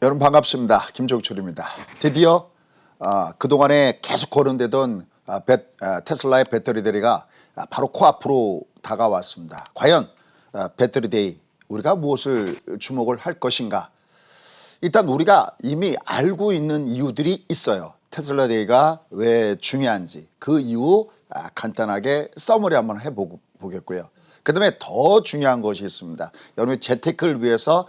여러분 반갑습니다. 김종철입니다. 드디어 그동안에 계속 거론되던 테슬라의 배터리 대리가 바로 코앞으로 다가왔습니다. 과연 배터리 데이 우리가 무엇을 주목을 할 것인가? 일단 우리가 이미 알고 있는 이유들이 있어요. 테슬라 데이가 왜 중요한지 그 이유 간단하게 서머리 한번 해보겠고요. 그 다음에 더 중요한 것이 있습니다. 여러분의 재테크를 위해서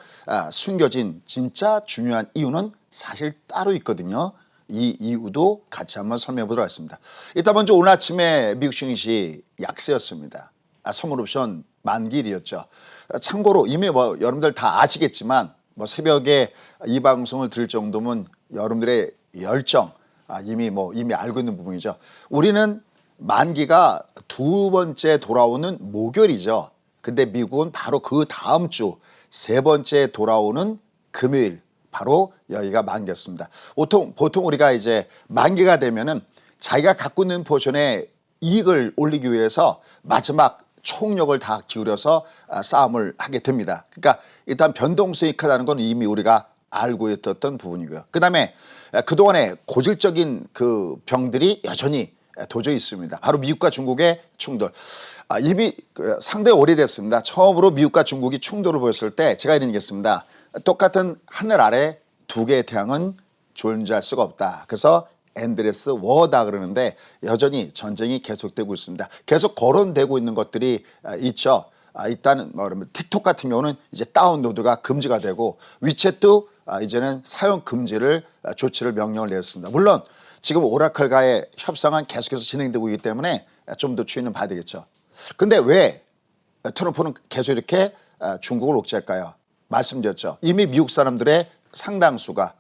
숨겨진 진짜 중요한 이유는 사실 따로 있거든요. 이 이유도 같이 한번 설명해 보도록 하겠습니다. 일단 먼저 오늘 아침에 미국 증시 약세였습니다. 선물 옵션 만기일이었죠. 참고로 이미 여러분들 다 아시겠지만 새벽에 이 방송을 들을 정도면 여러분들의 열정 이미 알고 있는 부분이죠. 우리는 만기가 두 번째 돌아오는 목요일이죠. 근데 미국은 바로 그 다음 주 세 번째 돌아오는 금요일 바로 여기가 만기였습니다. 보통 우리가 이제 만기가 되면은 자기가 갖고 있는 포션에 이익을 올리기 위해서 마지막 총력을 다 기울여서 싸움을 하게 됩니다. 그러니까 일단 변동성이 크다는 건 이미 우리가 알고 있었던 부분이고요. 그다음에 그동안에 고질적인 그 병들이 여전히 도저히 있습니다. 바로 미국과 중국의 충돌. 이미 상당히 오래됐습니다. 처음으로 미국과 중국이 충돌을 보였을 때 제가 이런 얘기했습니다. 똑같은 하늘 아래 두 개의 태양은 존재할 수가 없다. 그래서 엔드레스 워다 그러는데 여전히 전쟁이 계속되고 있습니다. 계속 거론되고 있는 것들이 있죠. 일단은 틱톡 같은 경우는 이제 다운로드가 금지가 되고 위챗도 이제는 사용 금지를 조치를 명령을 내렸습니다. 물론 지금 오라클과의 협상은 계속해서 진행되고 있기 때문에 좀 더 주의는 봐야 되겠죠. 근데 왜 트럼프는 계속 이렇게 중국을 옥죄할까요? 말씀드렸죠. 이미 미국 사람들의 상당수가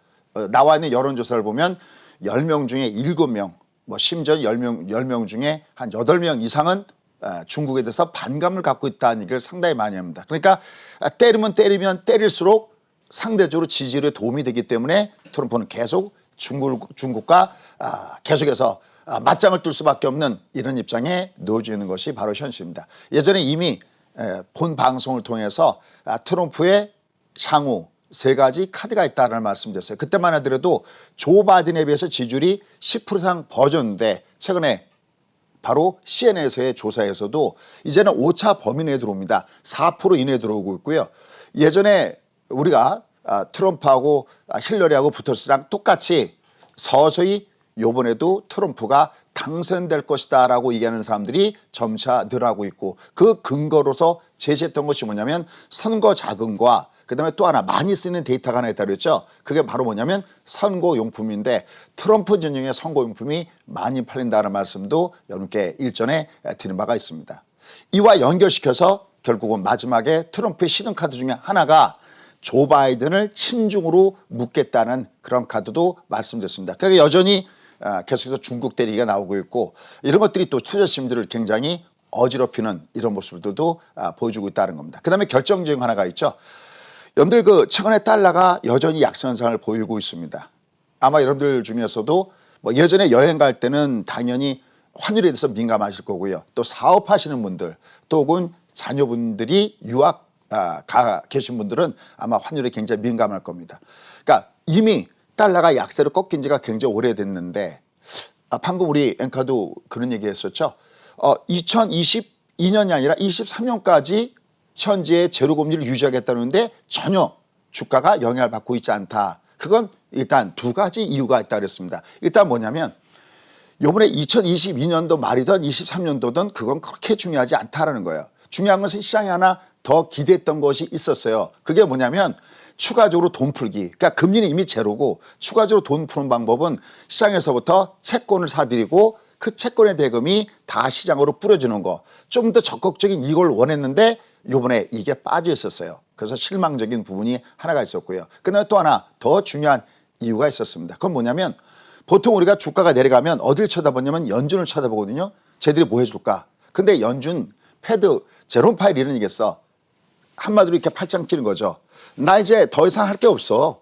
나와 있는 여론조사를 보면 10명 중에 7명, 심지어 10명 중에 한 8명 이상은 중국에 대해서 반감을 갖고 있다는 얘기를 상당히 많이 합니다. 그러니까 때리면 때릴수록 상대적으로 지지율에 도움이 되기 때문에 트럼프는 계속 중국과 계속해서 맞짱을 뜰 수밖에 없는 이런 입장에 놓여져 있는 것이 바로 현실입니다. 예전에 이미 본 방송을 통해서 트럼프의 향후 세 가지 카드가 있다는 말씀드렸어요. 그때만 하더라도 조 바이든에 비해서 지지율이 10% 이상 벌어졌는데 최근에 바로 CNN에서의 조사에서도 이제는 오차 범위 내에 들어옵니다. 4% 이내에 들어오고 있고요. 예전에 우리가 트럼프하고 힐러리하고 붙었을 때랑 똑같이 서서히 이번에도 트럼프가 당선될 것이다 라고 얘기하는 사람들이 점차 늘어나고 있고 그 근거로서 제시했던 것이 뭐냐면 선거 자금과 그다음에 또 하나 많이 쓰는 데이터가 하나 있다고 그랬죠. 그게 바로 뭐냐면 선거용품인데 트럼프陣營의 선거용품이 많이 팔린다는 말씀도 여러분께 일전에 드린 바가 있습니다. 이와 연결시켜서 결국은 마지막에 트럼프의 시즌카드 중에 하나가 조 바이든을 친중으로 묶겠다는 그런 카드도 말씀드렸습니다. 그러니까 여전히 계속해서 중국 대리가 나오고 있고 이런 것들이 또 투자 심리를 굉장히 어지럽히는 이런 모습들도 보여주고 있다는 겁니다. 그 다음에 결정적인 하나가 있죠. 여러분들 최근에 달러가 여전히 약세현상을 보이고 있습니다. 아마 여러분들 중에서도 예전에 여행 갈 때는 당연히 환율에 대해서 민감하실 거고요. 또 사업하시는 분들 또 혹은 자녀분들이 유학 가 계신 분들은 아마 환율에 굉장히 민감할 겁니다. 그러니까 이미 달러가 약세로 꺾인 지가 굉장히 오래됐는데 방금 우리 앵커도 그런 얘기 했었죠. 2022년이 아니라 23년까지 현재의 제로금리를 유지하겠다는데 전혀 주가가 영향을 받고 있지 않다. 그건 일단 두 가지 이유가 있다 그랬습니다. 일단 뭐냐면 이번에 2022년도 말이든 23년도든 그건 그렇게 중요하지 않다라는 거예요. 중요한 것은 시장이 하나 더 기대했던 것이 있었어요. 그게 뭐냐면 추가적으로 돈 풀기. 그러니까 금리는 이미 제로고 추가적으로 돈 푸는 방법은 시장에서부터 채권을 사들이고 그 채권의 대금이 다 시장으로 뿌려주는 거. 좀 더 적극적인 이걸 원했는데 이번에 이게 빠져 있었어요. 그래서 실망적인 부분이 하나가 있었고요. 그다음에 또 하나 더 중요한 이유가 있었습니다. 그건 뭐냐면 보통 우리가 주가가 내려가면 어딜 쳐다보냐면 연준을 쳐다보거든요. 쟤들이 뭐 해줄까? 근데 연준, 패드, 제롬 파일 이런 얘기했어. 한마디로 이렇게 팔짱 끼는 거죠. 나 이제 더 이상 할 게 없어.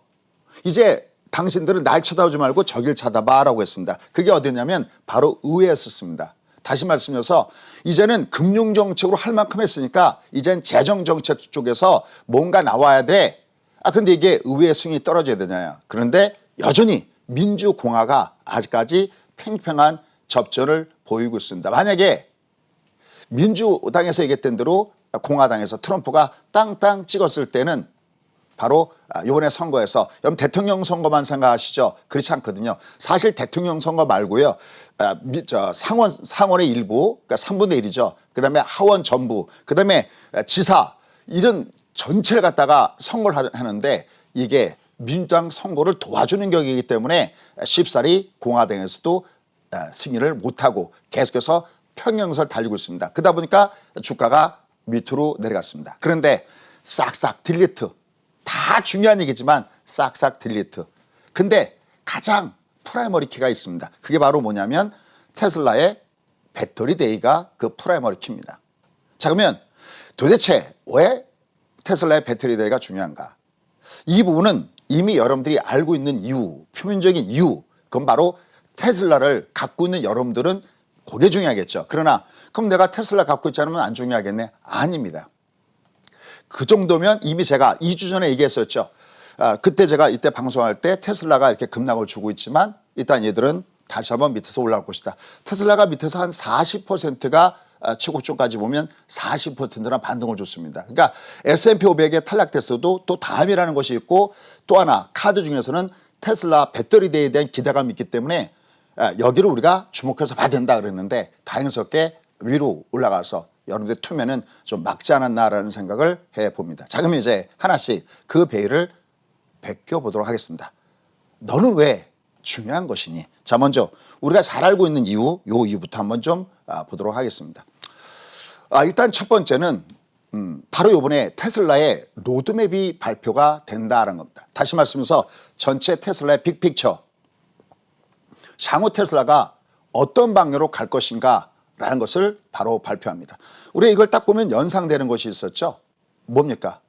이제 당신들은 날 쳐다보지 말고 저길 쳐다봐라고 했습니다. 그게 어디냐면 바로 의회였었습니다. 다시 말씀드려서 이제는 금융정책으로 할 만큼 했으니까 이젠 재정정책 쪽에서 뭔가 나와야 돼. 근데 이게 의회의 승인이 떨어져야 되냐. 그런데 여전히 민주공화가 아직까지 팽팽한 접전을 보이고 있습니다. 만약에 민주당에서 얘기했던 대로 공화당에서 트럼프가 땅땅 찍었을 때는 바로 이번에 선거에서 여러분 대통령 선거만 생각하시죠? 그렇지 않거든요. 사실 대통령 선거 말고요. 상원의 일부, 그러니까 3분의 1이죠. 그다음에 하원 전부, 그다음에 지사 이런 전체를 갖다가 선거를 하는데 이게 민주당 선거를 도와주는 격이기 때문에 쉽사리 공화당에서도 승인을 못하고 계속해서 평행선을 달리고 있습니다. 그러다 보니까 주가가 밑으로 내려갔습니다. 그런데 싹싹 딜리트. 다 중요한 얘기지만 싹싹 딜리트. 근데 가장 프라이머리 키가 있습니다. 그게 바로 뭐냐면 테슬라의 배터리 데이가 그 프라이머리 키입니다. 자, 그러면 도대체 왜 테슬라의 배터리 데이가 중요한가? 이 부분은 이미 여러분들이 알고 있는 이유, 표면적인 이유, 그건 바로 테슬라를 갖고 있는 여러분들은 그게 중요하겠죠. 그러나 그럼 내가 테슬라 갖고 있지 않으면 안 중요하겠네? 아닙니다. 그 정도면 이미 제가 2주 전에 얘기했었죠. 그때 제가 이때 방송할 때 테슬라가 이렇게 급락을 주고 있지만 일단 얘들은 다시 한번 밑에서 올라올 것이다. 테슬라가 밑에서 한 40%가 최고점까지 보면 40%나 반등을 줬습니다. 그러니까 S&P 500에 탈락됐어도 또 다음이라는 것이 있고 또 하나 카드 중에서는 테슬라 배터리 대에 대한 기대감이 있기 때문에 여기를 우리가 주목해서 봐야 된다 그랬는데 다행스럽게 위로 올라가서 여러분들 투면은 좀 막지 않았나라는 생각을 해봅니다. 자, 그럼 이제 하나씩 그 베일을 벗겨보도록 하겠습니다. 너는 왜 중요한 것이니? 자, 먼저 우리가 잘 알고 있는 이유, 요 이유부터 한번 좀 보도록 하겠습니다. 일단 첫 번째는 바로 이번에 테슬라의 로드맵이 발표가 된다는 겁니다. 다시 말씀해서 전체 테슬라의 빅픽처, 향후 테슬라가 어떤 방향으로 갈 것인가 라는 것을 바로 발표합니다. 우리가 이걸 딱 보면 연상되는 것이 있었죠. 뭡니까?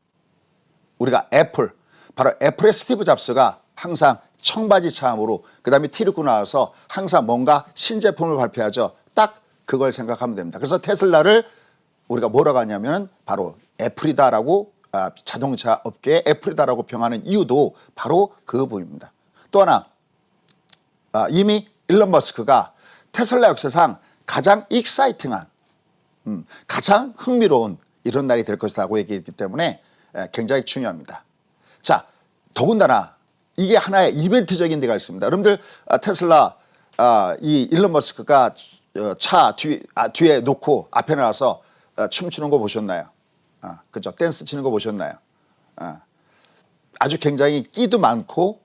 우리가 애플, 바로 애플의 스티브 잡스가 항상 청바지 차림으로 그 다음에 티를 입고 나와서 항상 뭔가 신제품을 발표하죠. 딱 그걸 생각하면 됩니다. 그래서 테슬라를 우리가 뭐라고 하냐면 바로 애플이다라고 자동차 업계의 애플이다라고 평하는 이유도 바로 그 부분입니다. 또 하나 이미 일론 머스크가 테슬라 역사상 가장 익사이팅한 가장 흥미로운 이런 날이 될 것이라고 얘기했기 때문에 굉장히 중요합니다. 자, 더군다나 이게 하나의 이벤트적인 데가 있습니다. 여러분들 테슬라 이 일론 머스크가 차 뒤에 놓고 앞에 나와서 춤추는 거 보셨나요? 그죠? 댄스 치는 거 보셨나요? 아주 굉장히 끼도 많고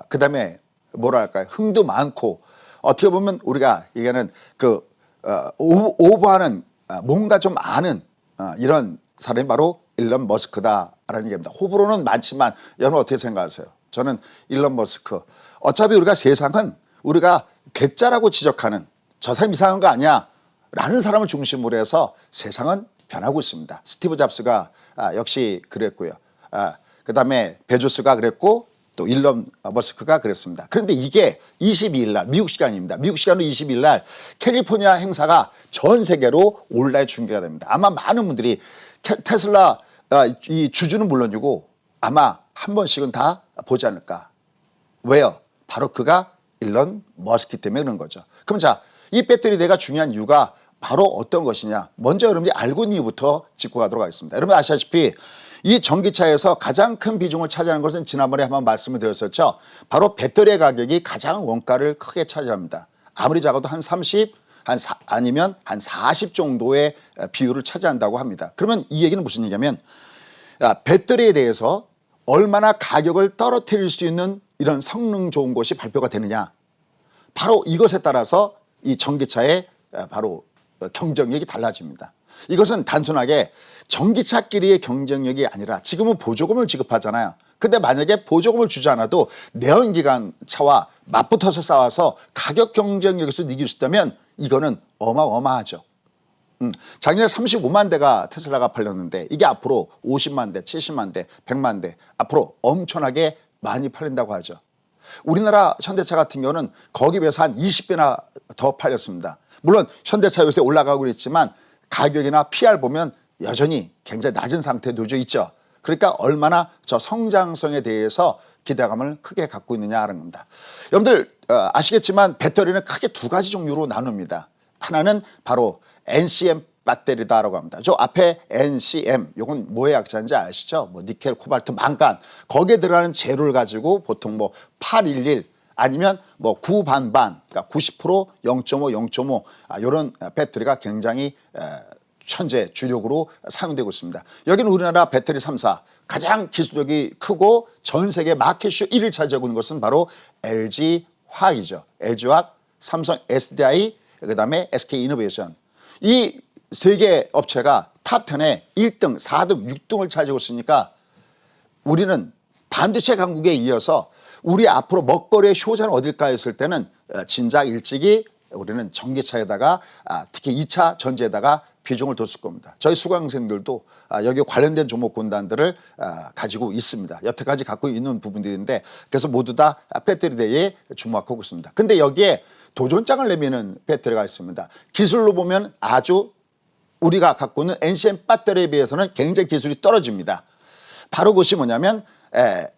그 다음에 뭐랄까요? 흥도 많고 어떻게 보면 우리가 얘기하는 그 오버하는 뭔가 좀 아는 이런 사람이 바로 일론 머스크다라는 얘기입니다. 호불호는 많지만 여러분 어떻게 생각하세요? 저는 일론 머스크. 어차피 우리가 세상은 우리가 괴짜라고 지적하는 저 사람 이상한 거 아니야 라는 사람을 중심으로 해서 세상은 변하고 있습니다. 스티브 잡스가 역시 그랬고요. 그 다음에 베조스가 그랬고 또 일론 머스크가 그랬습니다. 그런데 이게 22일 날 미국 시간입니다. 미국 시간으로 22일 날 캘리포니아 행사가 전 세계로 온라인 중계가 됩니다. 아마 많은 분들이 테슬라 이 주주는 물론이고 아마 한 번씩은 다 보지 않을까. 왜요? 바로 그가 일론 머스크 때문에 그런 거죠. 그럼 자, 이 배터리 대가 중요한 이유가 바로 어떤 것이냐. 먼저 여러분들이 알고 있는 이유부터 짚고 가도록 하겠습니다. 여러분 아시다시피 이 전기차에서 가장 큰 비중을 차지하는 것은 지난번에 한번 말씀을 드렸었죠. 바로 배터리 가격이 가장 원가를 크게 차지합니다. 아무리 작아도 한 30, 아니면 한 40 정도의 비율을 차지한다고 합니다. 그러면 이 얘기는 무슨 얘기냐면 배터리에 대해서 얼마나 가격을 떨어뜨릴 수 있는 이런 성능 좋은 것이 발표가 되느냐. 바로 이것에 따라서 이 전기차의 바로 경쟁력이 달라집니다. 이것은 단순하게 전기차끼리의 경쟁력이 아니라 지금은 보조금을 지급하잖아요. 근데 만약에 보조금을 주지 않아도 내연기관 차와 맞붙어서 싸워서 가격 경쟁력에서 이길 수 있다면 이거는 어마어마하죠. 작년에 35만 대가 테슬라가 팔렸는데 이게 앞으로 50만 대, 70만 대, 100만 대 앞으로 엄청나게 많이 팔린다고 하죠. 우리나라 현대차 같은 경우는 거기에 비해서 한 20배나 더 팔렸습니다. 물론 현대차 요새 올라가고 있지만 가격이나 PR 보면 여전히 굉장히 낮은 상태에 놓여 있죠. 그러니까 얼마나 저 성장성에 대해서 기대감을 크게 갖고 있느냐는 겁니다. 여러분들 아시겠지만 배터리는 크게 두 가지 종류로 나눕니다. 하나는 바로 NCM 배터리다라고 합니다. 저 앞에 NCM 이건 뭐의 약자인지 아시죠? 뭐 니켈, 코발트, 망간 거기에 들어가는 재료를 가지고 보통 뭐 811 아니면 뭐 9반반 그러니까 90% 0.5, 0.5 이런 배터리가 굉장히 현재 주력으로 사용되고 있습니다. 여기는 우리나라 배터리 3사 가장 기술력이 크고 전 세계 마켓슈 1위를 차지하고 있는 것은 바로 LG화학이죠. LG화학, 삼성 SDI, 그다음에 SK이노베이션. 이 세 개 업체가 탑10에 1등, 4등, 6등을 차지하고 있으니까 우리는 반도체 강국에 이어서 우리 앞으로 먹거리의 효자는 어딜까 했을 때는 진작 일찍이 우리는 전기차에다가 특히 2차 전지에다가 비중을 뒀을 겁니다. 저희 수강생들도 여기 관련된 종목군단들을 가지고 있습니다. 여태까지 갖고 있는 부분들인데 그래서 모두 다 배터리 대회에 주목하고 있습니다. 근데 여기에 도전장을 내미는 배터리가 있습니다. 기술로 보면 아주 우리가 갖고 있는 NCM 배터리에 비해서는 굉장히 기술이 떨어집니다. 바로 그것이 뭐냐면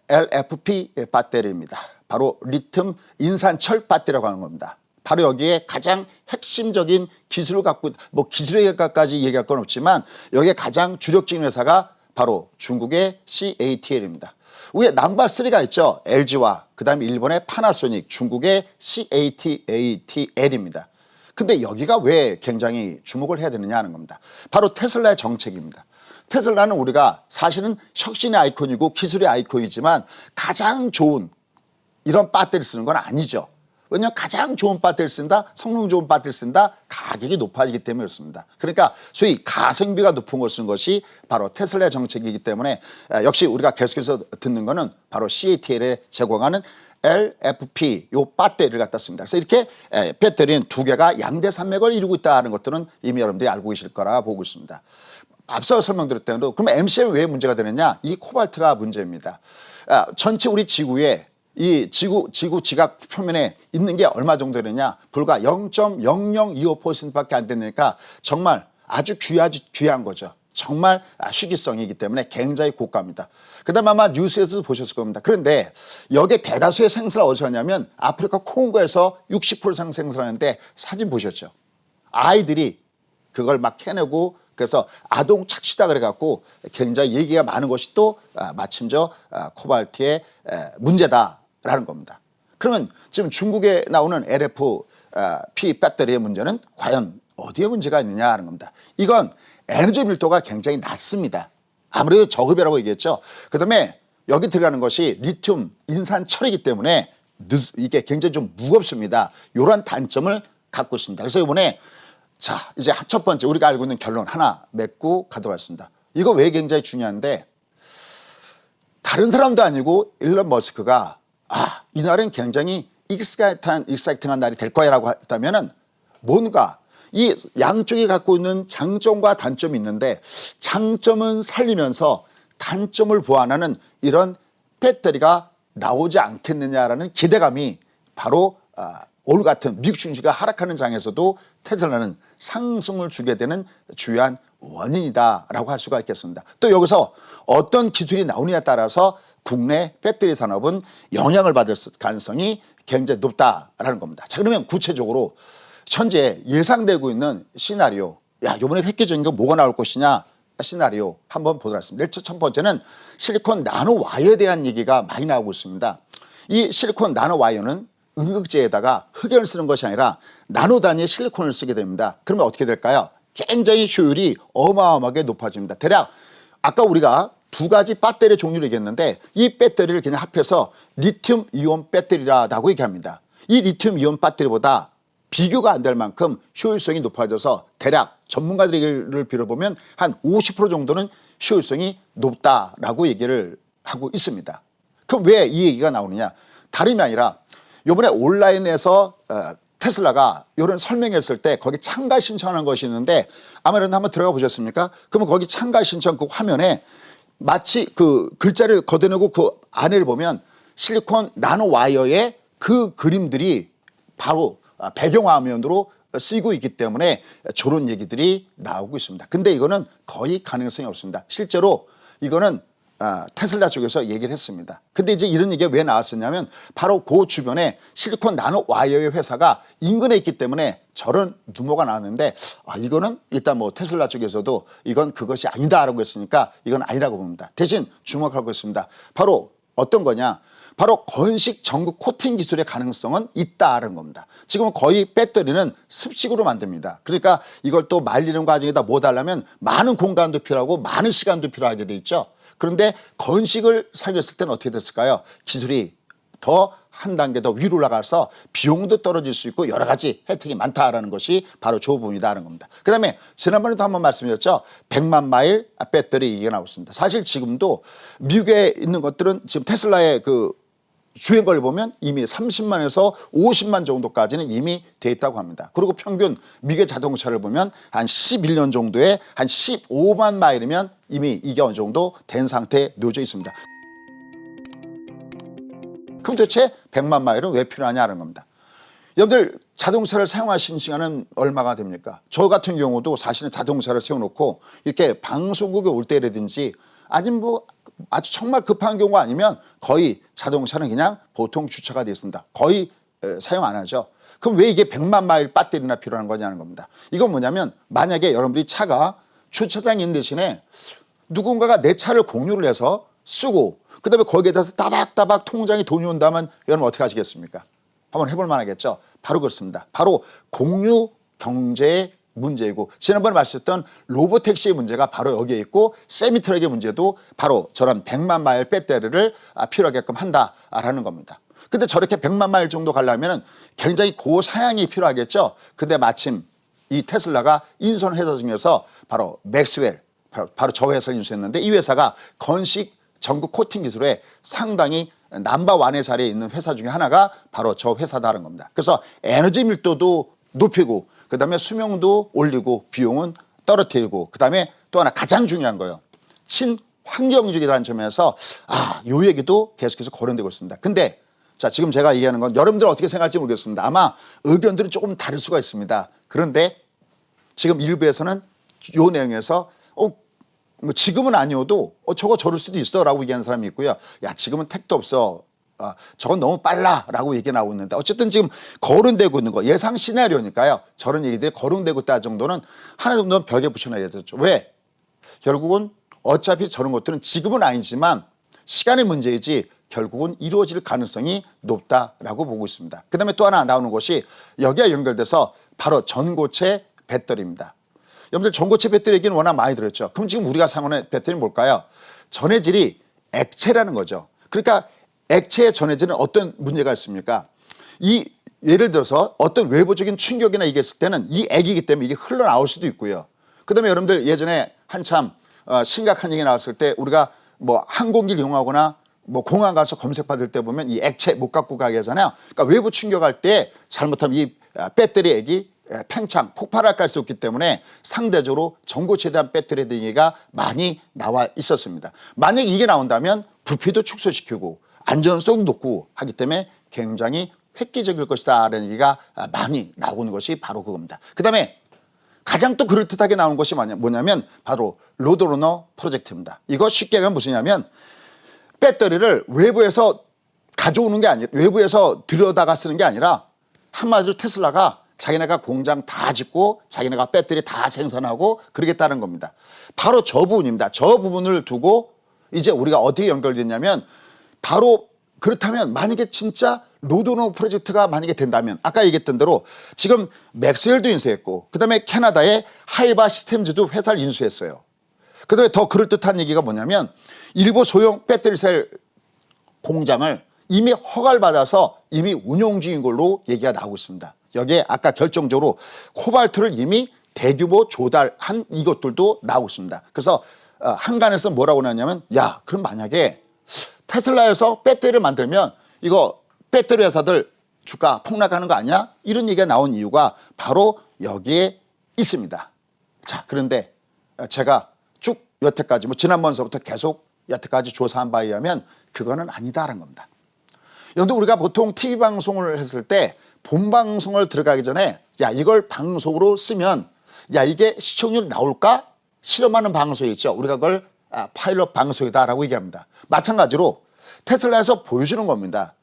LFP 배터리입니다. 바로 리튬 인산철 배터리라고 하는 겁니다. 바로 여기에 가장 핵심적인 기술을 갖고 뭐 기술에까지 얘기할 건 없지만 여기에 가장 주력적인 회사가 바로 중국의 CATL입니다. 위에 넘버3가 있죠. LG와 그다음에 일본의 파나소닉, 중국의 CATL입니다. 근데 여기가 왜 굉장히 주목을 해야 되느냐 하는 겁니다. 바로 테슬라의 정책입니다. 테슬라는 우리가 사실은 혁신의 아이콘이고 기술의 아이콘이지만 가장 좋은 이런 배터리 쓰는 건 아니죠. 왜냐하면 가장 좋은 배터리를 쓴다, 성능 좋은 배터리를 쓴다, 가격이 높아지기 때문에 그렇습니다. 그러니까 소위 가성비가 높은 걸 쓰는 것이 바로 테슬라의 정책이기 때문에 역시 우리가 계속해서 듣는 거는 바로 CATL에 제공하는 LFP 요 배터리를 갖다 씁니다. 그래서 이렇게 배터리는 두 개가 양대 산맥을 이루고 있다는 것들은 이미 여러분들이 알고 계실 거라 보고 있습니다. 앞서 설명드렸던 대로 그럼 MCM 왜 문제가 되느냐? 이 코발트가 문제입니다. 전체 우리 지구에 이 지구 지각 표면에 있는 게 얼마 정도 되느냐? 불과 0.0025%밖에 안 되니까 정말 아주 귀한 거죠. 정말 희귀성이기 때문에 굉장히 고가입니다. 그 다음에 아마 뉴스에서도 보셨을 겁니다. 그런데 여기에 대다수의 생산을 어디서 하냐면 아프리카 콩고에서 60% 이상 생산하는데 사진 보셨죠? 아이들이 그걸 막 해내고 그래서 아동 착취다 그래갖고 굉장히 얘기가 많은 것이 또 마침 저 코발트의 문제다라는 겁니다. 그러면 지금 중국에 나오는 LFP 배터리의 문제는 과연 어디에 문제가 있느냐 하는 겁니다. 이건 에너지 밀도가 굉장히 낮습니다. 아무래도 저급이라고 얘기했죠. 그 다음에 여기 들어가는 것이 리튬 인산철이기 때문에 이게 굉장히 좀 무겁습니다. 이런 단점을 갖고 있습니다. 그래서 이번에 자 이제 첫 번째 우리가 알고 있는 결론 하나 맺고 가도록 하겠습니다. 이거 왜 굉장히 중요한데 다른 사람도 아니고 일론 머스크가 이날은 굉장히 익사이팅한 날이 될 거야 라고 했다면은 뭔가 이 양쪽이 갖고 있는 장점과 단점이 있는데 장점은 살리면서 단점을 보완하는 이런 배터리가 나오지 않겠느냐라는 기대감이 바로 오늘 같은 미국 증시가 하락하는 장에서도 테슬라는 상승을 주게 되는 주요한 원인이다라고 할 수가 있겠습니다. 또 여기서 어떤 기술이 나오느냐에 따라서 국내 배터리 산업은 영향을 받을 가능성이 굉장히 높다라는 겁니다. 자, 그러면 구체적으로 현재 예상되고 있는 시나리오, 이번에 획기적인 거 뭐가 나올 것이냐 시나리오 한번 보도록 하겠습니다. 첫 번째는 실리콘 나노 와이어에 대한 얘기가 많이 나오고 있습니다. 이 실리콘 나노 와이어는 음극재에다가 흑연을 쓰는 것이 아니라 나노 단위의 실리콘을 쓰게 됩니다. 그러면 어떻게 될까요? 굉장히 효율이 어마어마하게 높아집니다. 대략 아까 우리가 두 가지 배터리 종류를 얘기했는데 이 배터리를 그냥 합해서 리튬 이온 배터리라고 얘기합니다. 이 리튬 이온 배터리보다 비교가 안 될 만큼 효율성이 높아져서 대략 전문가들을 빌어보면 한 50% 정도는 효율성이 높다라고 얘기를 하고 있습니다. 그럼 왜 이 얘기가 나오느냐? 다름이 아니라 이번에 온라인에서 테슬라가 이런 설명했을 때 거기 참가 신청하는 것이 있는데 아무래도 한번 들어가 보셨습니까? 그러면 거기 참가 신청 그 화면에 마치 그 글자를 걷어내고 그 안을 보면 실리콘 나노 와이어의 그 그림들이 바로 배경화면으로 쓰이고 있기 때문에 저런 얘기들이 나오고 있습니다. 근데 이거는 거의 가능성이 없습니다. 실제로 이거는 테슬라 쪽에서 얘기를 했습니다. 근데 이제 이런 얘기가 왜 나왔었냐면 바로 그 주변에 실리콘 나노 와이어의 회사가 인근에 있기 때문에 저런 루머가 나왔는데 이거는 일단 뭐 테슬라 쪽에서도 이건 그것이 아니다라고 했으니까 이건 아니라고 봅니다. 대신 주목하고 있습니다. 바로 어떤 거냐? 바로 건식 전구 코팅 기술의 가능성은 있다는 겁니다. 지금 거의 배터리는 습식으로 만듭니다. 그러니까 이걸 또 말리는 과정에다 못 하려면 많은 공간도 필요하고 많은 시간도 필요하게 돼 있죠. 그런데 건식을 사용했을 때는 어떻게 됐을까요? 기술이 더 한 단계 더 위로 올라가서 비용도 떨어질 수 있고 여러 가지 혜택이 많다라는 것이 바로 저 부분이다라는 겁니다. 그 다음에 지난번에도 한번 말씀드렸죠. 100만 마일 배터리 얘기가 나오고 있습니다. 사실 지금도 미국에 있는 것들은 지금 테슬라의 그 주행거리를 보면 이미 30만에서 50만 정도까지는 이미 돼 있다고 합니다. 그리고 평균 미국의 자동차를 보면 한 11년 정도에 한 15만 마일이면 이미 이게 어느 정도 된 상태에 놓여져 있습니다. 그럼 도대체 100만 마일은 왜 필요하냐는 겁니다. 여러분들 자동차를 사용하신 시간은 얼마가 됩니까? 저 같은 경우도 사실은 자동차를 세워놓고 이렇게 방송국에 올 때라든지 아니면 뭐 아주 정말 급한 경우가 아니면 거의 자동차는 그냥 보통 주차가 되어 있습니다. 거의 사용 안 하죠. 그럼 왜 이게 100만 마일 배터리나 필요한 거냐는 겁니다. 이건 뭐냐면 만약에 여러분들이 차가 주차장에 있는 대신에 누군가가 내 차를 공유를 해서 쓰고 그다음에 거기에 대해서 따박따박 통장에 돈이 온다면 여러분 어떻게 하시겠습니까? 한번 해볼 만하겠죠. 바로 그렇습니다. 바로 공유 경제의 문제이고 지난번에 말씀드렸던 로보택시의 문제가 바로 여기에 있고 세미트럭의 문제도 바로 저런 100만 마일 배터리를 필요하게끔 한다라는 겁니다. 근데 저렇게 100만 마일 정도 가려면 굉장히 고사양이 필요하겠죠. 근데 마침 이 테슬라가 인수한 회사 중에서 바로 맥스웰, 바로 저 회사를 인수했는데 이 회사가 건식 전구 코팅 기술에 상당히 넘버1의 자리에 있는 회사 중에 하나가 바로 저 회사다라는 겁니다. 그래서 에너지 밀도도 높이고 그다음에 수명도 올리고 비용은 떨어뜨리고 그다음에 또 하나 가장 중요한 거예요. 친환경적이라는 점에서 요 얘기도 계속해서 거론되고 있습니다. 근데 자 지금 제가 얘기하는 건 여러분들 어떻게 생각할지 모르겠습니다. 아마 의견들은 조금 다를 수가 있습니다. 그런데 지금 일부에서는 요 내용에서 뭐 지금은 아니어도 저거 저럴 수도 있어 라고 얘기하는 사람이 있고요. 야 지금은 택도 없어. 저건 너무 빨라 라고 얘기 나오고 있는데 어쨌든 지금 거론되고 있는 거 예상 시나리오니까요. 저런 얘기들이 거론되고 있다 정도는 하나 정도는 벽에 붙여놔야 되죠. 왜? 결국은 어차피 저런 것들은 지금은 아니지만 시간의 문제이지 결국은 이루어질 가능성이 높다라고 보고 있습니다. 그 다음에 또 하나 나오는 것이 여기에 연결돼서 바로 전고체 배터리입니다. 여러분들 전고체 배터리 얘기는 워낙 많이 들었죠. 그럼 지금 우리가 사용하는 배터리는 뭘까요? 전해질이 액체라는 거죠. 그러니까 액체의 전해질은 어떤 문제가 있습니까? 이 예를 들어서 어떤 외부적인 충격이나 이게 있을 때는 이 액이기 때문에 이게 흘러나올 수도 있고요. 그다음에 여러분들 예전에 한참 심각한 얘기 나왔을 때 우리가 뭐 항공기를 이용하거나 뭐 공항 가서 검색받을 때 보면 이 액체 못 갖고 가게 하잖아요. 그러니까 외부 충격할 때 잘못하면 이 배터리 액이 팽창, 폭발할 가능성이 있기 때문에 상대적으로 전고체에 대한 배터리에 대한 얘기가 많이 나와 있었습니다. 만약 이게 나온다면 부피도 축소시키고 안전성도 높고 하기 때문에 굉장히 획기적일 것이다 라는 얘기가 많이 나오는 것이 바로 그겁니다. 그 다음에 가장 또 그럴듯하게 나오는 것이 뭐냐면 바로 로드러너 프로젝트입니다. 이거 쉽게 하면 무엇이냐면 배터리를 외부에서 가져오는 게 아니라 외부에서 들여다가 쓰는 게 아니라 한마디로 테슬라가 자기네가 공장 다 짓고 자기네가 배터리 다 생산하고 그러겠다는 겁니다. 바로 저 부분입니다. 저 부분을 두고 이제 우리가 어떻게 연결됐냐면 바로 그렇다면 만약에 진짜 로드러너 프로젝트가 만약에 된다면 아까 얘기했던 대로 지금 맥스웰도 인수했고 그다음에 캐나다의 하이바 시스템즈도 회사를 인수했어요. 그다음에 더 그럴듯한 얘기가 뭐냐면 일부 소형 배터리셀 공장을 이미 허가를 받아서 이미 운영 중인 걸로 얘기가 나오고 있습니다. 여기에 아까 결정적으로 코발트를 이미 대규모 조달한 이것들도 나오고 있습니다. 그래서 한간에서 뭐라고 하냐면 야 그럼 만약에 테슬라에서 배터리를 만들면 이거 배터리 회사들 주가 폭락하는 거 아니야? 이런 얘기가 나온 이유가 바로 여기에 있습니다. 자 그런데 제가 쭉 여태까지 뭐 지난번서부터 계속 여태까지 조사한 바에 의하면 그거는 아니다라는 겁니다. 여러분들 우리가 보통 TV 방송을 했을 때 본방송을 들어가기 전에 야 이걸 방송으로 쓰면 야 이게 시청률 나올까? 실험하는 방송이 있죠. 우리가 그걸 파일럿 방송이다라고 얘기합니다. 마찬가지로 테슬라에서 보여주는 겁니다.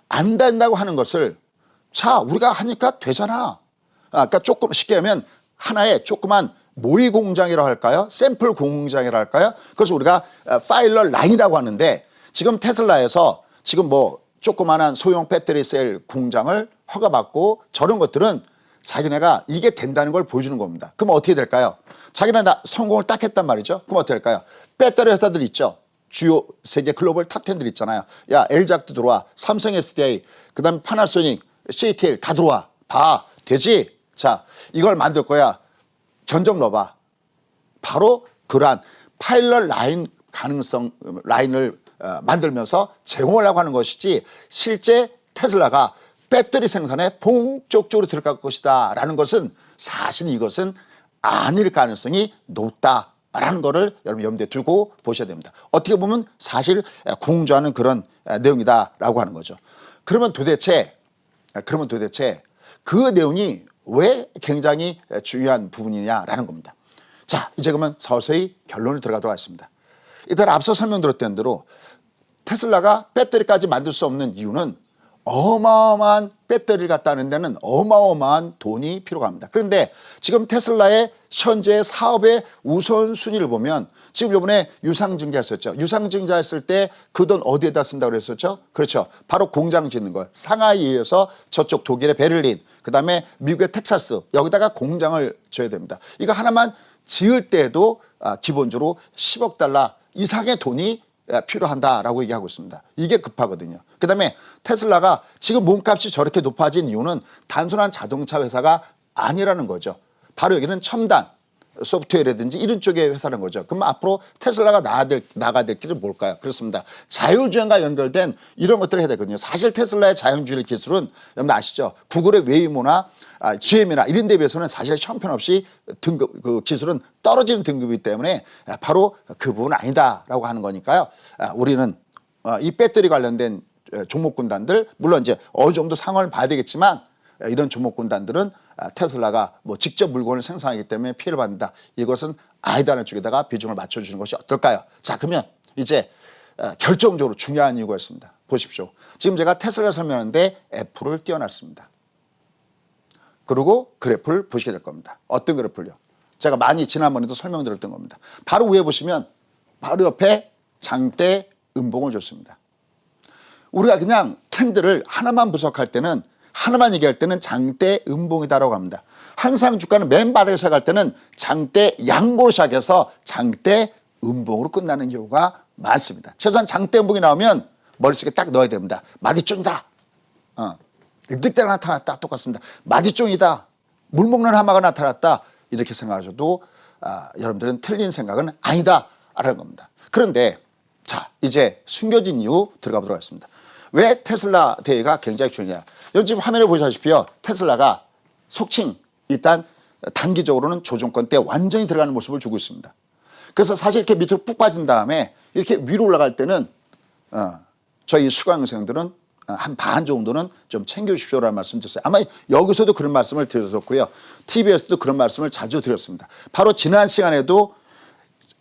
안 된다고 하는 것을 자 우리가 하니까 되잖아. 그러니까 조금 쉽게 하면 하나의 조그만 모의 공장이라고 할까요? 샘플 공장이라고 할까요? 그래서 우리가 파일럿 라인이라고 하는데 지금 테슬라에서 지금 뭐 조그만한 소형 배터리 셀 공장을 허가받고 저런 것들은 자기네가 이게 된다는 걸 보여주는 겁니다. 그럼 어떻게 될까요? 자기네 나 성공을 딱 했단 말이죠. 그럼 어떻게 될까요? 배터리 회사들 있죠. 주요 세계 글로벌 탑10들 있잖아요. 야 엘작도 들어와. 삼성 SDI 그다음에 파나소닉 CATL 다 들어와. 봐. 되지? 자 이걸 만들 거야. 견적 넣어봐. 바로 그러한 파일럿 라인 가능성 라인을 만들면서 제공하려고 하는 것이지 실제 테슬라가 배터리 생산에 본격적으로 들어갈 것이다 라는 것은 사실 이것은 아닐 가능성이 높다라는 거를 여러분 염두에 두고 보셔야 됩니다. 어떻게 보면 사실 공조하는 그런 내용이다라고 하는 거죠. 그러면 도대체 그 내용이 왜 굉장히 중요한 부분이냐라는 겁니다. 자, 이제 그러면 서서히 결론을 들어가도록 하겠습니다. 일단 앞서 설명드렸던 대로 테슬라가 배터리까지 만들 수 없는 이유는 어마어마한 배터리를 갖다 하는 데는 어마어마한 돈이 필요가 합니다. 그런데 지금 테슬라의 현재 사업의 우선순위를 보면 지금 이번에 유상증자 했었죠. 유상증자 했을 때 그 돈 어디에다 쓴다고 그랬었죠? 그렇죠. 바로 공장 짓는 거. 상하이에서 저쪽 독일의 베를린, 그 다음에 미국의 텍사스 여기다가 공장을 지어야 됩니다. 이거 하나만 지을 때도 기본적으로 10억 달러 이상의 돈이 필요한다라고 얘기하고 있습니다. 이게 급하거든요. 그 다음에 테슬라가 지금 몸값이 저렇게 높아진 이유는 단순한 자동차 회사가 아니라는 거죠. 바로 여기는 첨단 소프트웨어라든지 이런 쪽의 회사라는 거죠. 그럼 앞으로 테슬라가 나가야 될 길은 뭘까요? 그렇습니다. 자율주행과 연결된 이런 것들을 해야 되거든요. 사실 테슬라의 자율주행 기술은 여러분 아시죠? 구글의 웨이모나 GM이나 이런 데 비해서는 사실 형편없이 등급 그 기술은 떨어지는 등급이기 때문에 바로 그 부분은 아니다라고 하는 거니까요. 우리는 이 배터리 관련된 종목군단들 물론 이제 어느 정도 상황을 봐야 되겠지만 이런 종목군단들은 테슬라가 뭐 직접 물건을 생산하기 때문에 피해를 받는다. 이것은 아니다는 쪽에다가 비중을 맞춰주는 것이 어떨까요? 자, 그러면 이제 결정적으로 중요한 이유가 있습니다. 보십시오. 지금 제가 테슬라 설명하는데 애플을 띄워놨습니다. 그리고 그래프를 보시게 될 겁니다. 어떤 그래프를요? 제가 많이 지난번에도 설명드렸던 겁니다. 바로 위에 보시면 바로 옆에 장대 음봉을 줬습니다. 우리가 그냥 캔들을 하나만 분석할 때는 하나만 얘기할 때는 장대 음봉이다라고 합니다. 항상 주가는 맨 바닥에 시작할 때는 장대 양봉 시작해서 장대 음봉으로 끝나는 경우가 많습니다. 최소한 장대 음봉이 나오면 머릿속에 딱 넣어야 됩니다. 마디존이다. 늑대가 나타났다. 똑같습니다. 마디종이다. 물 먹는 하마가 나타났다. 이렇게 생각하셔도 여러분들은 틀린 생각은 아니다라는 겁니다. 그런데 자 이제 숨겨진 이유 들어가 보도록 하겠습니다. 왜 테슬라 대회가 굉장히 중요해요. 여러분 지금 화면에 보시다시피요. 테슬라가 속칭 일단 단기적으로는 조정권 때 완전히 들어가는 모습을 주고 있습니다. 그래서 사실 이렇게 밑으로 푹 빠진 다음에 이렇게 위로 올라갈 때는 저희 수강생들은 한 반 정도는 좀 챙겨주십시오라는 말씀 드렸어요. 아마 여기서도 그런 말씀을 드렸었고요. TV에서도 그런 말씀을 자주 드렸습니다. 바로 지난 시간에도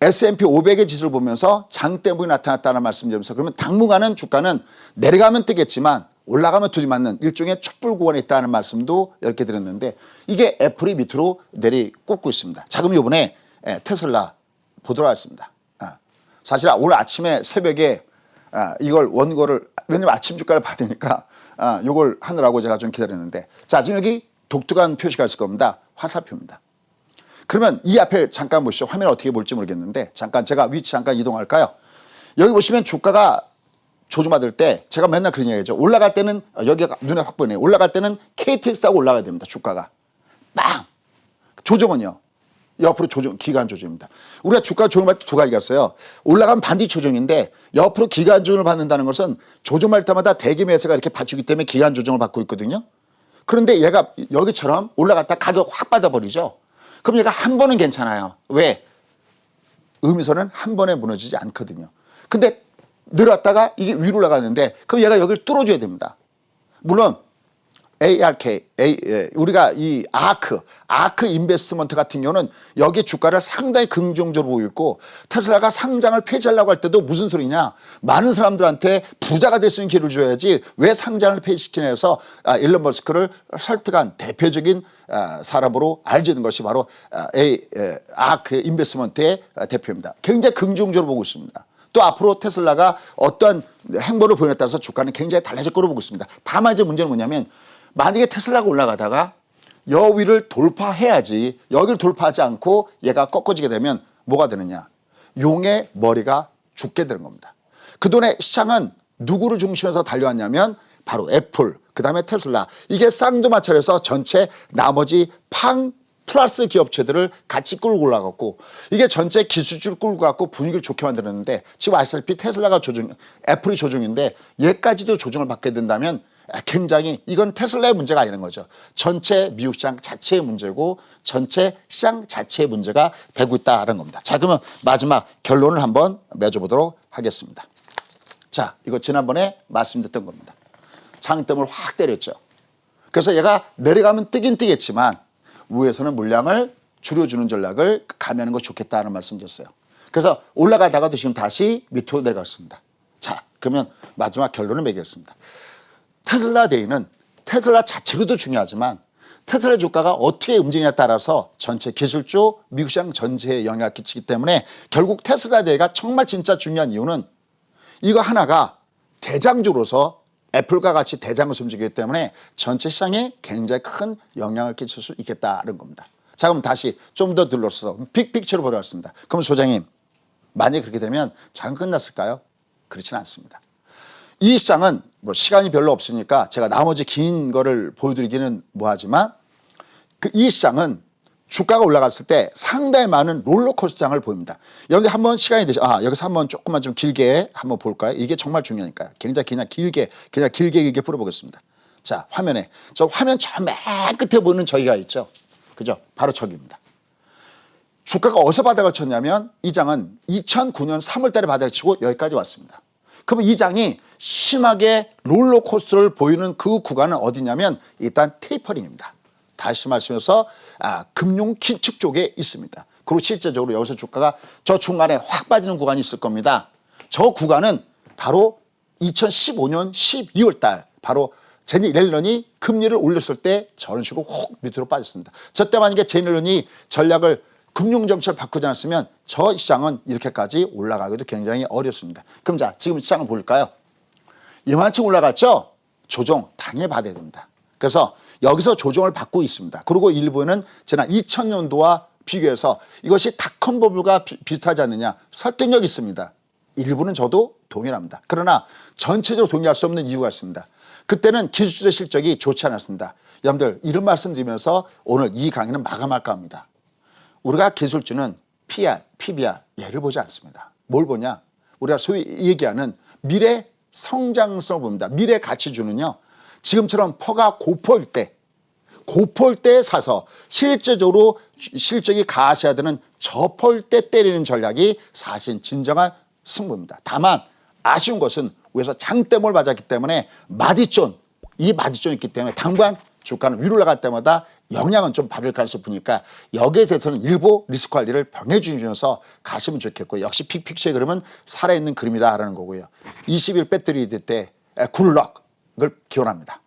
S&P 500의 지수를 보면서 장대봉이 나타났다는 말씀드리면서 그러면 당분간은 주가는 내려가면 뜨겠지만 올라가면 들이맞는 일종의 촛불 구간에 있다는 말씀도 이렇게 드렸는데 이게 애플이 밑으로 내리꽂고 있습니다. 자, 그럼 이번에 테슬라 보도록 하겠습니다. 사실 오늘 아침에 새벽에 이걸 원고를 왜냐면 아침 주가를 받으니까 이걸 하느라고 제가 좀 기다렸는데 자 지금 여기 독특한 표시가 있을 겁니다. 화살표입니다. 그러면 이 앞에 잠깐 보시죠. 화면 어떻게 볼지 모르겠는데 잠깐 제가 위치 잠깐 이동할까요? 여기 보시면 주가가 조정받을 때 제가 맨날 그런 얘기죠. 올라갈 때는 여기가 눈에 확 보이네요. 올라갈 때는 KTX하고 올라가야 됩니다. 주가가 빵 조정은요. 옆으로 조정, 기간 조정입니다. 우리가 주가 조정할 때 두 가지가 있어요. 올라가면 반드시 조정인데 옆으로 기간 조정을 받는다는 것은 조정할 때마다 대기 매수가 이렇게 받치기 때문에 기간 조정을 받고 있거든요. 그런데 얘가 여기처럼 올라갔다 가격 확 받아버리죠. 그럼 얘가 한 번은 괜찮아요. 왜? 음이선은 한 번에 무너지지 않거든요. 근데 내려왔다가 이게 위로 올라가는데 그럼 얘가 여기를 뚫어줘야 됩니다. 물론 우리가 이 아크 인베스트먼트 같은 경우는 여기 주가를 상당히 긍정적으로 보고 있고, 테슬라가 상장을 폐지하려고 할 때도 무슨 소리냐, 많은 사람들한테 부자가 될 수 있는 기회를 줘야지 왜 상장을 폐지시키냐 해서 일론 머스크를 설득한 대표적인 사람으로 알려진 것이 바로 아크 인베스트먼트의 대표입니다. 굉장히 긍정적으로 보고 있습니다. 또 앞으로 테슬라가 어떤 행보를 보이냐에 따라서 주가는 굉장히 달라질 거로 보고 있습니다. 다만 이제 문제는 뭐냐면, 만약에 테슬라가 올라가다가 여기를 돌파해야지, 여기를 돌파하지 않고 얘가 꺾어지게 되면 뭐가 되느냐, 용의 머리가 죽게 되는 겁니다. 그동안의 시장은 누구를 중심에서 달려왔냐면 바로 애플, 그 다음에 테슬라, 이게 쌍두마차에서 전체 나머지 플러스 기업체들을 같이 끌고 올라갔고, 이게 전체 기술주를 끌고 갔고 분위기를 좋게 만들었는데, 지금 아시다시피 테슬라가 애플이 조종인데 얘까지도 조종을 받게 된다면 굉장히 이건 테슬라의 문제가 아니는 거죠. 전체 미국 시장 자체의 문제고 전체 시장 자체의 문제가 되고 있다는 겁니다. 자, 그러면 마지막 결론을 한번 맺어보도록 하겠습니다. 자, 이거 지난번에 말씀드렸던 겁니다. 장대물 확 때렸죠. 그래서 얘가 내려가면 뜨긴 뜨겠지만 위에서는 물량을 줄여주는 전략을 가미하는 것이 좋겠다는 말씀 드렸어요. 그래서 올라가다가도 지금 다시 밑으로 내려갔습니다. 자, 그러면 마지막 결론을 매기겠습니다. 테슬라 데이는 테슬라 자체로도 중요하지만 테슬라 주가가 어떻게 움직이냐에 따라서 전체 기술주, 미국 시장 전체에 영향을 끼치기 때문에 결국 테슬라 데이가 정말 진짜 중요한 이유는 이거 하나가 대장주로서 애플과 같이 대장으로 움직이기 때문에 전체 시장에 굉장히 큰 영향을 끼칠 수 있겠다는 겁니다. 자, 그럼 다시 좀 더 들러서 빅픽처로 보도록 하겠습니다. 그럼 소장님, 만약에 그렇게 되면 장은 끝났을까요? 그렇지는 않습니다. 이 시장은 뭐 시간이 별로 없으니까 제가 나머지 긴 거를 보여드리기는 뭐하지만, 이 시장은 주가가 올라갔을 때 상당히 많은 롤러코스터장을 보입니다. 여기 한번 시간이 되죠. 여기서 한번 조금만 좀 길게 한번 볼까요? 이게 정말 중요하니까요. 굉장히 그냥 길게 풀어보겠습니다. 자, 화면에 저 화면 저 맨 끝에 보이는 저기가 있죠. 그죠? 바로 저기입니다. 주가가 어디서 바닥을 쳤냐면 이 장은 2009년 3월 달에 바닥을 치고 여기까지 왔습니다. 그러면 이 장이 심하게 롤러코스터를 보이는 그 구간은 어디냐면 일단 테이퍼링입니다. 다시 말씀해서 금융 기축 쪽에 있습니다. 그리고 실제적으로 여기서 주가가 저 중간에 확 빠지는 구간이 있을 겁니다. 저 구간은 바로 2015년 12월 달 바로 제니 옐런이 금리를 올렸을 때 저런 식으로 훅 밑으로 빠졌습니다. 저 때 만약에 제니 옐런이 전략을 금융정책을 바꾸지 않았으면 저 시장은 이렇게까지 올라가기도 굉장히 어렵습니다. 그럼 자, 지금 시장을 볼까요? 이만큼 올라갔죠? 조정 당연히 받아야 됩니다. 그래서 여기서 조정을 받고 있습니다. 그리고 일부는 지난 2000년도와 비교해서 이것이 닷컴 버블과 비슷하지 않느냐, 설득력이 있습니다. 일부는 저도 동일합니다. 그러나 전체적으로 동의할 수 없는 이유가 있습니다. 그때는 기술주의 실적이 좋지 않았습니다. 여러분들, 이런 말씀 드리면서 오늘 이 강의는 마감할까 합니다. 우리가 기술주는 PR, PBR 얘를 보지 않습니다. 뭘 보냐? 우리가 소위 얘기하는 미래 성장성을 봅니다. 미래 가치주는요, 지금처럼 퍼가 고퍼일 때 사서 실제적으로 실적이 가셔야 되는 저퍼일 때 때리는 전략이 사실 진정한 승부입니다. 다만 아쉬운 것은 위에서 장대몰 맞았기 때문에 이 마디존이 있기 때문에 당분간 주가는 위로 올라갈 때마다 영향은 좀 받을 가능성이 보니까 여기에 대해서는 일부 리스크 관리를 병해 주시면서 가시면 좋겠고, 역시 픽픽처의 그림은 살아있는 그림이다라는 거고요. 20일 배터리 때 굿럭을 기원합니다.